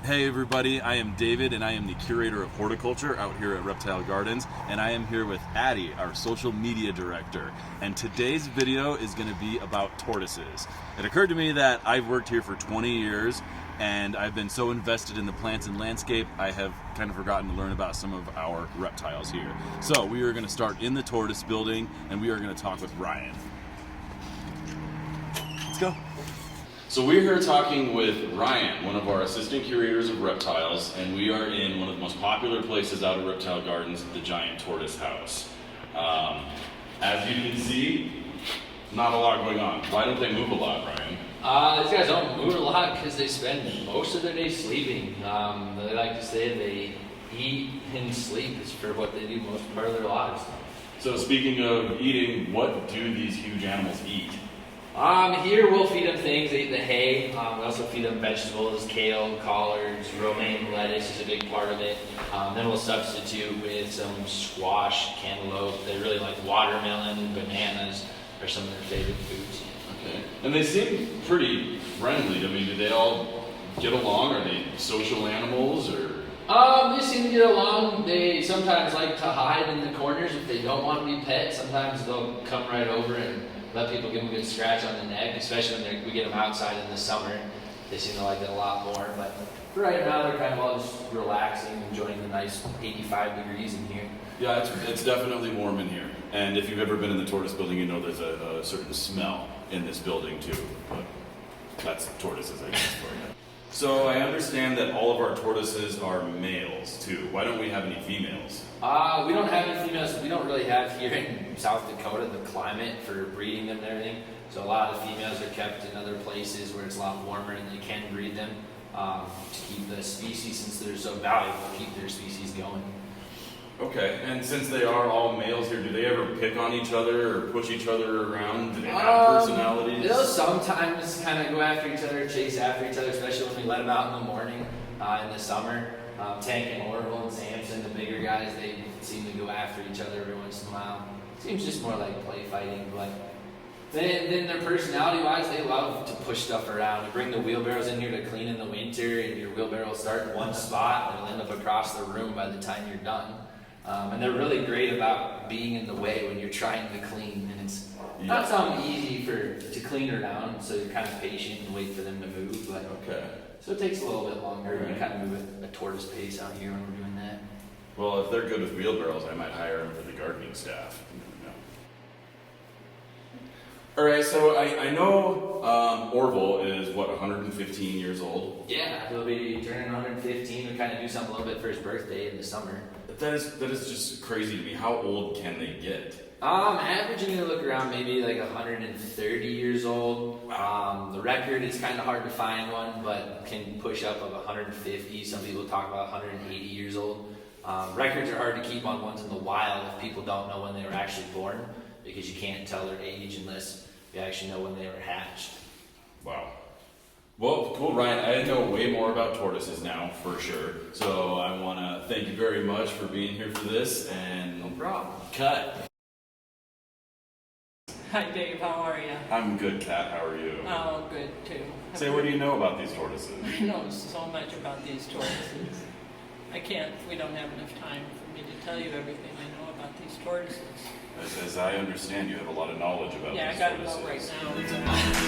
Hey everybody, I am David and I am the curator of horticulture out here at Reptile Gardens, and I am here with Addie, our social media director. And today's video is going to be about tortoises. It occurred to me that I've worked here for 20 years and I've been so invested in the plants and landscape, I have kind of forgotten to learn about some of our reptiles here. So we are going to start in the tortoise building and we are going to talk with Ryan. Let's go. So we're here talking with Ryan, one of our assistant curators of reptiles, and we are in one of the most popular places out of Reptile Gardens, the giant tortoise house. As you can see, not a lot going on. Why don't they move a lot, Ryan? These guys don't move a lot because they spend most of their day sleeping. They like to say they eat and sleep is for what they do most part of their lives. So speaking of eating, what do these huge animals eat? Here we'll feed them things. They eat the hay. We also feed them vegetables, kale, collards, romaine lettuce is a big part of it. Then we'll substitute with some squash, cantaloupe. They really like watermelon, bananas are some of their favorite foods. Okay. And they seem pretty friendly. I mean, do they all get along? Are they social animals or? They seem to get along. They sometimes like to hide in the corners if they don't want to be pet. Sometimes they'll come right over and let people give them a good scratch on the neck, especially when we get them outside in the summer. They seem to like it a lot more. But for right now, they're kind of all just relaxing, enjoying the nice 85 degrees in here. Yeah, it's definitely warm in here. And if you've ever been in the tortoise building, you know there's a certain smell in this building too. But that's tortoises, I guess, for you. So I understand that all of our tortoises are males too. Why don't we have any females? We don't have any females. We don't really have here in South Dakota the climate for breeding them and everything. So a lot of females are kept in other places where it's a lot warmer and they can breed them to keep the species, since they're so valuable, keep their species going. Okay, and since they are all males here, do they ever pick on each other or push each other around? Do they have personalities? They'll sometimes kind of go after each other, chase after each other, especially when we let them out in the morning in the summer. Tank and Orville and Samson, the bigger guys, they seem to go after each other every once in a while. Seems just more like play fighting, but then their personality-wise, they love to push stuff around. You bring the wheelbarrows in here to clean in the winter, and your wheelbarrow will start in one spot, and it'll end up across the room by the time you're done. And they're really great about being in the way when you're trying to clean, and it's not something easy to clean around, so you're kind of patient and wait for them to move. But okay. So it takes a little bit longer. Right. You kind of move at a tortoise pace out here when we're doing that. Well, if they're good with wheelbarrows, I might hire them for the gardening staff. All right, so I know Orville is, what, 115 years old? Yeah, he'll be turning 115. We kind of do something a little bit for his birthday in the summer. That is just crazy to me. How old can they get? Averaging to look around maybe like 130 years old. The record is kind of hard to find one, but can push up of 150. Some people talk about 180 years old. Records are hard to keep on ones in the wild if people don't know when they were actually born, because you can't tell their age unless you actually know when they were hatched. Wow. Well, cool, Ryan. I know way more about tortoises now, for sure. So I want to thank you very much for being here for this, and no problem. Cut. Hi Dave, how are you? I'm good, Kat. How are you? Oh, good too. Say, what do you know about these tortoises? I know so much about these tortoises. We don't have enough time for me to tell you everything I know about these tortoises. As I understand, you have a lot of knowledge about these tortoises. Yeah, I got to go right now.